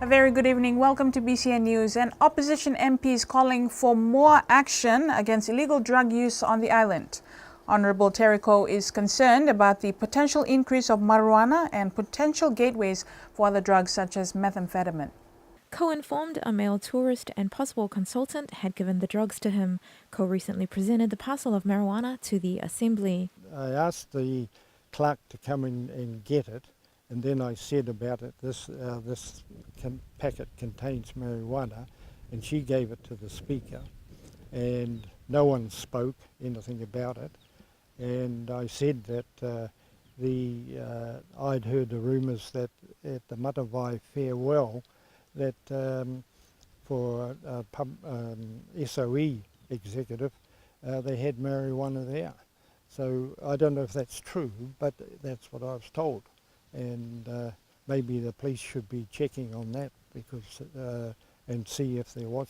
A very good evening. Welcome to BCN News. And opposition MPs calling for more action against illegal drug use on the island. Honourable Terry Koh is concerned about the potential increase of marijuana and potential gateways for other drugs such as methamphetamine. Koh informed a male tourist and possible consultant had given the drugs to him. Koh recently presented the parcel of marijuana to the Assembly. I asked the clerk to come in and get it, and then I said about it, this packet contains marijuana, and she gave it to the Speaker, and no one spoke anything about it. And I said that I'd heard the rumours that at the Matavai farewell that for a SOE executive, they had marijuana there. So I don't know if that's true, but that's what I was told. And maybe the police should be checking on that because and see if there was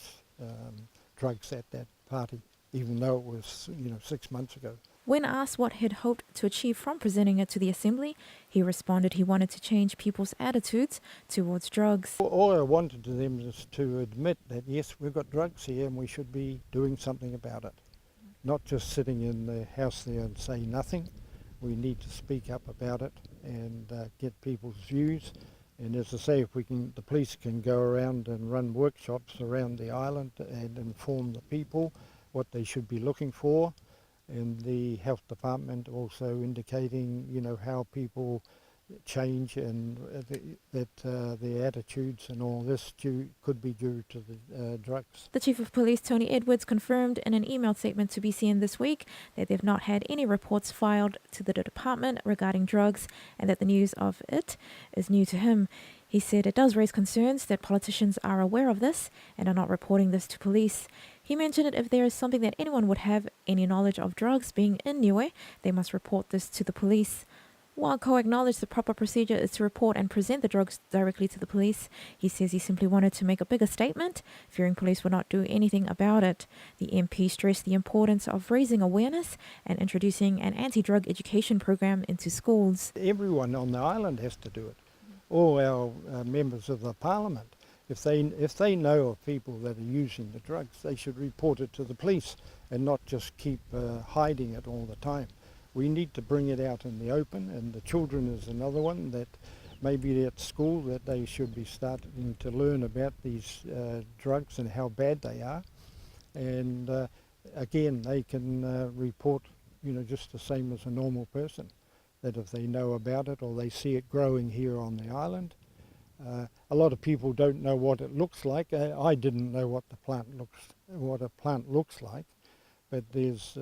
drugs at that party, even though it was 6 months ago. When asked what he'd hoped to achieve from presenting it to the Assembly, he responded he wanted to change people's attitudes towards drugs. All I wanted to them is to admit that yes, we've got drugs here and we should be doing something about it. Not just sitting in the house there and say nothing. We need to speak up about it and get people's views. And as I say, if the police can go around and run workshops around the island and inform the people what they should be looking for, and the health department also indicating, how people change and that their attitudes and all this could be due to the drugs. The Chief of Police, Tony Edwards, confirmed in an email statement to BCN this week that they've not had any reports filed to the department regarding drugs and that the news of it is new to him. He said it does raise concerns that politicians are aware of this and are not reporting this to police. He mentioned that if there is something that anyone would have any knowledge of drugs being in Niue, they must report this to the police. While Koh acknowledged the proper procedure is to report and present the drugs directly to the police, he says he simply wanted to make a bigger statement, fearing police would not do anything about it. The MP stressed the importance of raising awareness and introducing an anti-drug education program into schools. Everyone on the island has to do it. All our members of the parliament. If they know of people that are using the drugs, they should report it to the police and not just keep hiding it all the time. We need to bring it out in the open, and the children is another one that maybe at school that they should be starting to learn about these drugs and how bad they are. And again, they can report, just the same as a normal person, that if they know about it or they see it growing here on the island. A lot of people don't know what it looks like. I didn't know what a plant looks like, but there's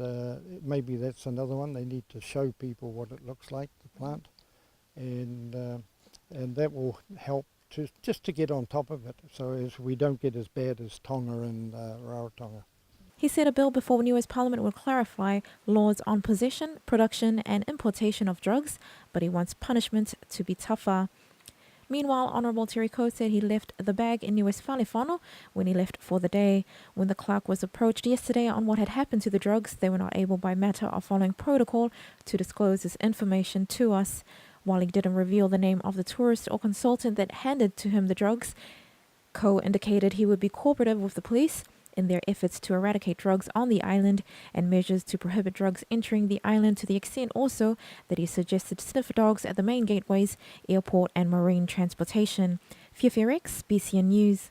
maybe that's another one. They need to show people what it looks like, the plant, and that will help just to get on top of it, so as we don't get as bad as Tonga and Rarotonga. He said a bill before Niue's Parliament will clarify laws on possession, production and importation of drugs, but he wants punishment to be tougher. Meanwhile, Honourable Terry Koh said he left the bag in Niue's Whaliwhānau when he left for the day. When the clerk was approached yesterday on what had happened to the drugs, they were not able by matter of following protocol to disclose this information to us. While he didn't reveal the name of the tourist or consultant that handed to him the drugs, Koh indicated he would be cooperative with the police in their efforts to eradicate drugs on the island and measures to prohibit drugs entering the island, to the extent also that he suggested sniffer dogs at the main gateways, airport and marine transportation. Fiafia Rex, BCN News.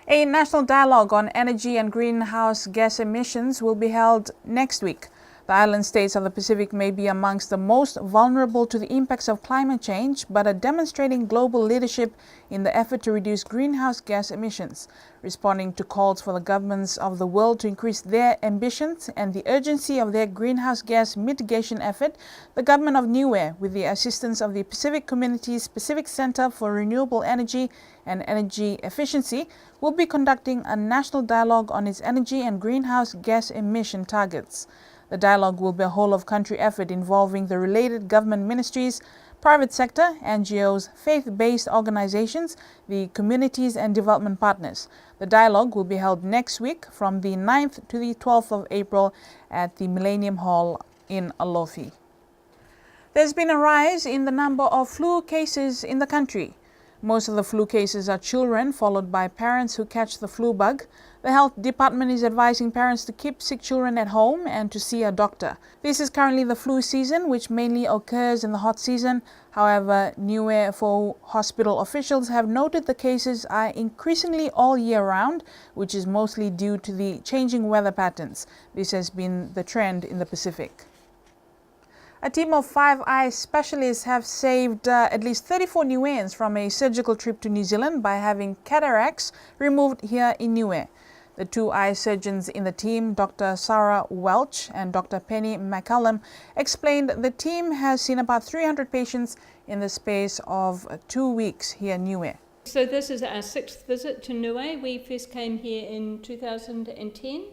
A national dialogue on energy and greenhouse gas emissions will be held next week. The island states of the Pacific may be amongst the most vulnerable to the impacts of climate change, but are demonstrating global leadership in the effort to reduce greenhouse gas emissions. Responding to calls for the governments of the world to increase their ambitions and the urgency of their greenhouse gas mitigation effort, the government of Niue, with the assistance of the Pacific Community's Pacific Center for Renewable Energy and Energy Efficiency, will be conducting a national dialogue on its energy and greenhouse gas emission targets. The dialogue will be a whole-of-country effort involving the related government ministries, private sector, NGOs, faith-based organizations, the communities and development partners. The dialogue will be held next week from the 9th to the 12th of April at the Millennium Hall in Alofi. There's been a rise in the number of flu cases in the country. Most of the flu cases are children, followed by parents who catch the flu bug. The health department is advising parents to keep sick children at home and to see a doctor. This is currently the flu season, which mainly occurs in the hot season. However, Niue Fo hospital officials have noted the cases are increasingly all year round, which is mostly due to the changing weather patterns. This has been the trend in the Pacific. A team of 5 eye specialists have saved at least 34 Niueans from a surgical trip to New Zealand by having cataracts removed here in Niue. The 2 eye surgeons in the team, Dr. Sarah Welch and Dr. Penny McCallum, explained the team has seen about 300 patients in the space of 2 weeks here in Niue. So this is our 6th visit to Niue. We first came here in 2010.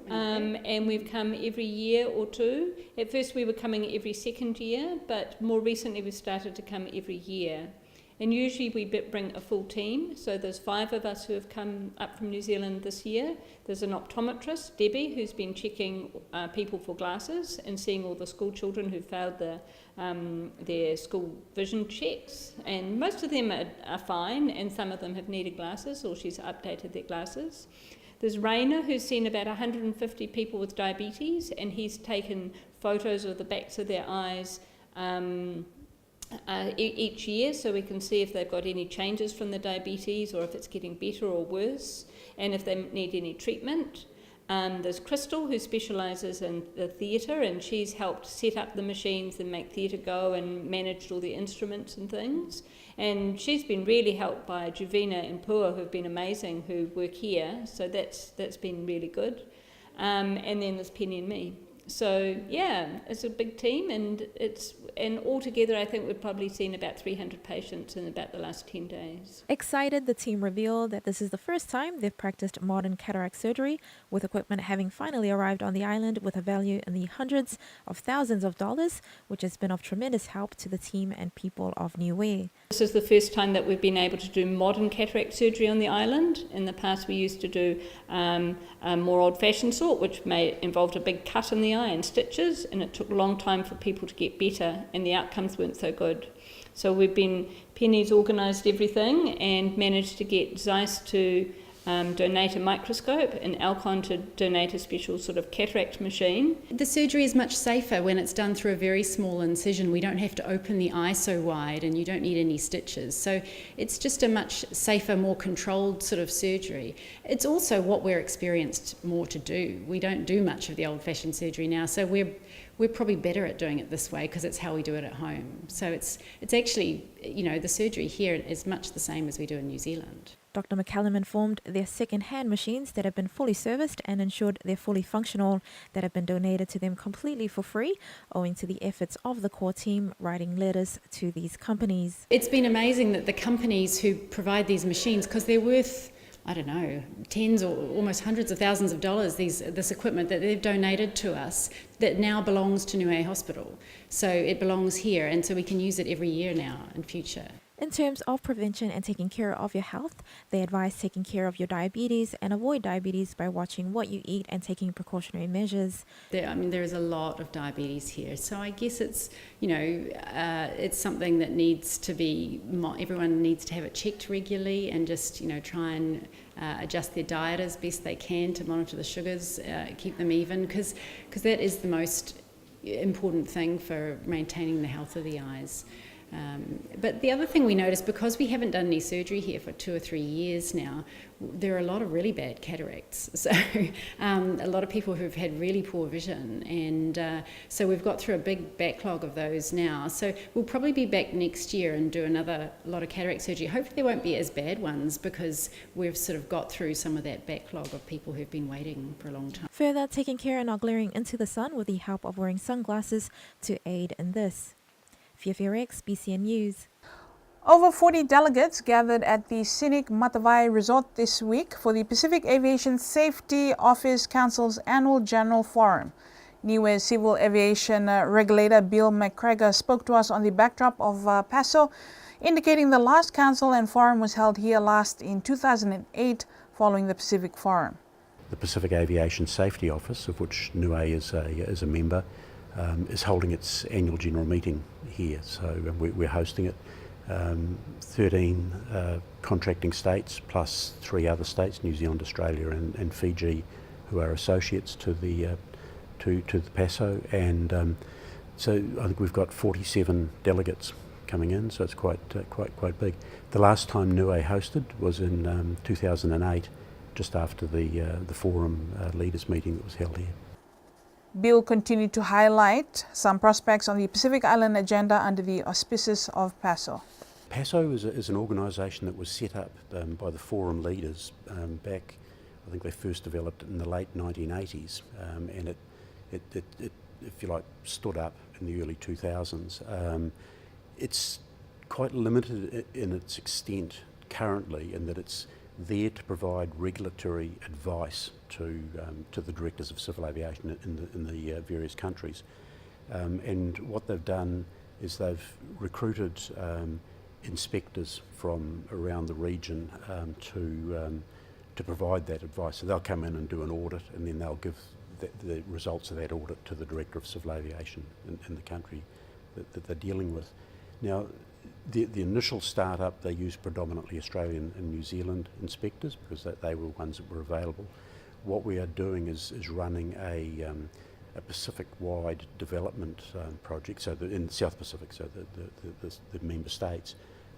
And we've come every year or two. At first we were coming every second year, but more recently we've started to come every year. And usually we bring a full team, so there's 5 of us who have come up from New Zealand this year. There's an optometrist, Debbie, who's been checking people for glasses and seeing all the school children who failed their school vision checks. And most of them are fine, and some of them have needed glasses, or she's updated their glasses. There's Rainer, who's seen about 150 people with diabetes, and he's taken photos of the backs of their eyes each year, so we can see if they've got any changes from the diabetes, or if it's getting better or worse, and if they need any treatment. There's Crystal, who specialises in the theatre, and she's helped set up the machines and make theatre go and managed all the instruments and things. And she's been really helped by Juvina and Pua, who've been amazing, who work here, so that's been really good. And then there's Penny and me. So yeah, it's a big team, and altogether I think we've probably seen about 300 patients in about the last 10 days. Excited, the team revealed that this is the first time they've practiced modern cataract surgery, with equipment having finally arrived on the island with a value in the hundreds of thousands of dollars, which has been of tremendous help to the team and people of Niue. This is the first time that we've been able to do modern cataract surgery on the island. In the past we used to do a more old-fashioned sort, which may involved a big cut in the eye and stitches, and it took a long time for people to get better, and the outcomes weren't so good. So Penny's organised everything and managed to get Zeiss to donate a microscope and Alcon to donate a special sort of cataract machine. The surgery is much safer when it's done through a very small incision. We don't have to open the eye so wide, and you don't need any stitches. So it's just a much safer, more controlled sort of surgery. It's also what we're experienced more to do. We don't do much of the old-fashioned surgery now, so we're probably better at doing it this way because it's how we do it at home. So it's actually, the surgery here is much the same as we do in New Zealand. Dr. McCallum informed they're second-hand machines that have been fully serviced and ensured they're fully functional, that have been donated to them completely for free, owing to the efforts of the core team writing letters to these companies. It's been amazing that the companies who provide these machines, because they're worth, I don't know, tens or almost hundreds of thousands of dollars, this equipment that they've donated to us that now belongs to Niue Hospital. So it belongs here, and so we can use it every year now in future. In terms of prevention and taking care of your health, they advise taking care of your diabetes and avoid diabetes by watching what you eat and taking precautionary measures. There is a lot of diabetes here, so I guess it's, it's something that needs to be, everyone needs to have it checked regularly and just, try and adjust their diet as best they can to monitor the sugars, keep them even, because that is the most important thing for maintaining the health of the eyes. But the other thing we noticed, because we haven't done any surgery here for 2 or 3 years now, there are a lot of really bad cataracts. So a lot of people who've had really poor vision, and so we've got through a big backlog of those now. So we'll probably be back next year and do another lot of cataract surgery. Hopefully there won't be as bad ones, because we've sort of got through some of that backlog of people who've been waiting for a long time. Further, taking care and not glaring into the sun with the help of wearing sunglasses to aid in this. Fiafirex, BCN News. Over 40 delegates gathered at the scenic Matavai Resort this week for the Pacific Aviation Safety Office Council's annual General Forum. Niue Civil Aviation Regulator Bill McGregor spoke to us on the backdrop of PASO, indicating the last council and forum was held here last in 2008 following the Pacific Forum. The Pacific Aviation Safety Office, of which Niue is a member, is holding its annual general meeting here, so we're hosting it, 13 contracting states plus 3 other states, New Zealand, Australia and Fiji, who are associates to the PASO, and so I think we've got 47 delegates coming in, so it's quite big. The last time Niue hosted was in 2008, just after the forum leaders meeting that was held here. Bill continued to highlight some prospects on the Pacific Island agenda under the auspices of PASO. PASO is an organisation that was set up by the forum leaders back, I think they first developed it in the late 1980s, and it, if you like, stood up in the early 2000s. It's quite limited in its extent currently, in that it's there to provide regulatory advice to the directors of civil aviation in the various countries. And what they've done is they've recruited inspectors from around the region to provide that advice. So they'll come in and do an audit, and then they'll give the results of that audit to the Director of Civil Aviation in the country that they're dealing with. Now, the initial start-up, they used predominantly Australian and New Zealand inspectors because they were ones that were available. What we are doing is running a Pacific-wide development project, so in the South Pacific, so the member states,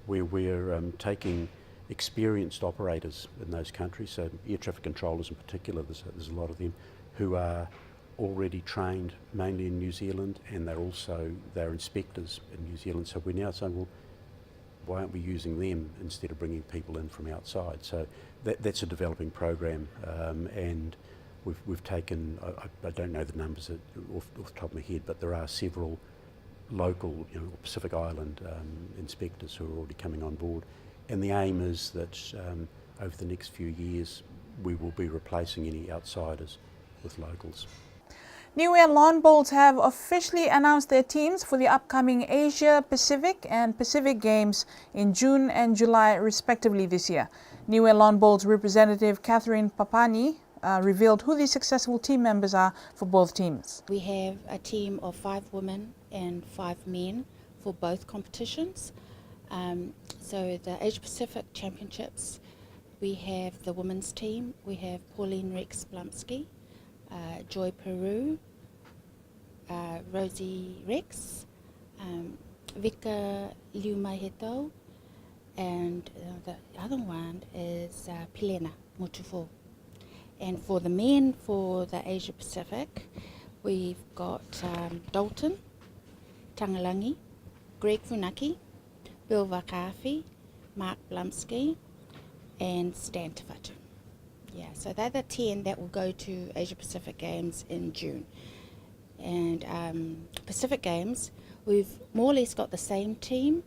where we're taking experienced operators in those countries, so air traffic controllers in particular, there's a lot of them, who are already trained mainly in New Zealand, and they're inspectors in New Zealand. So we're now saying, well, why aren't we using them instead of bringing people in from outside? So that's a developing program, and we've taken, I don't know the numbers off the top of my head, but there are several local, Pacific Island inspectors who are already coming on board. And the aim is that over the next few years we will be replacing any outsiders with locals. Niue Lawn Bowls have officially announced their teams for the upcoming Asia Pacific and Pacific Games in June and July respectively this year. Niue Lawn Bowls representative Catherine Papani revealed who the successful team members are for both teams. We have a team of 5 women and 5 men for both competitions. So the Asia Pacific Championships, we have the women's team. We have Pauline Rex Blumsky, Joy Peru, Rosie Rex, Vika Liumaheto, and the other one is Pilena Mutufo. And for the men, for the Asia Pacific, we've got Dalton Tangalangi, Greg Funaki, Bill Vakafi, Mark Blumsky, and Stan Tafatu. Yeah, so they're the 10 that will go to Asia Pacific Games in June. And Pacific Games, we've more or less got the same team.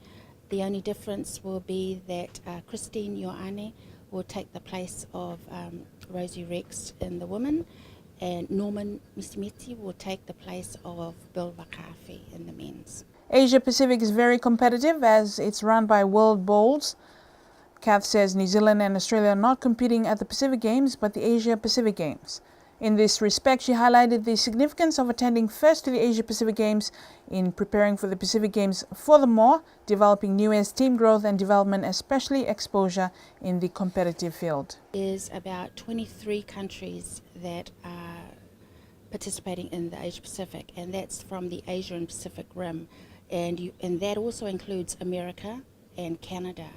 The only difference will be that Christine Ioane will take the place of Rosie Rex in the women, and Norman Misimiti will take the place of Bill Vakafi in the men's. Asia Pacific is very competitive as it's run by World Bowls. Kath says New Zealand and Australia are not competing at the Pacific Games but the Asia Pacific Games. In this respect, she highlighted the significance of attending first to the Asia Pacific Games in preparing for the Pacific Games. Furthermore, developing Niue's team growth and development, especially exposure in the competitive field. There's about 23 countries that are participating in the Asia Pacific, and that's from the Asia and Pacific Rim. And that also includes America and Canada.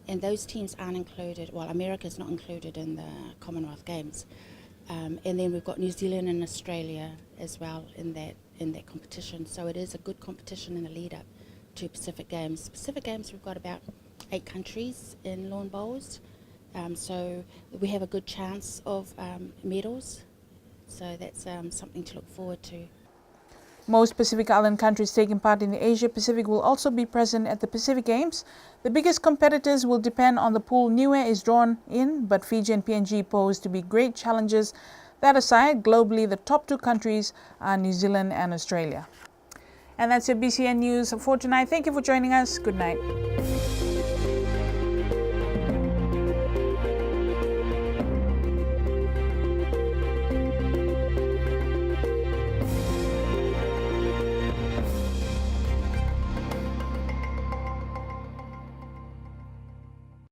And those teams aren't included, well, America's not included in the Commonwealth Games. And then we've got New Zealand and Australia as well in that competition. So it is a good competition in the lead up to Pacific Games. Pacific Games, we've got about 8 countries in lawn bowls. So we have a good chance of medals. So that's something to look forward to. Most Pacific Island countries taking part in the Asia Pacific will also be present at the Pacific Games. The biggest competitors will depend on the pool Niue is drawn in, but Fiji and PNG pose to be great challenges. That aside, globally the top 2 countries are New Zealand and Australia. And that's your BCN News for tonight. Thank you for joining us. Good night.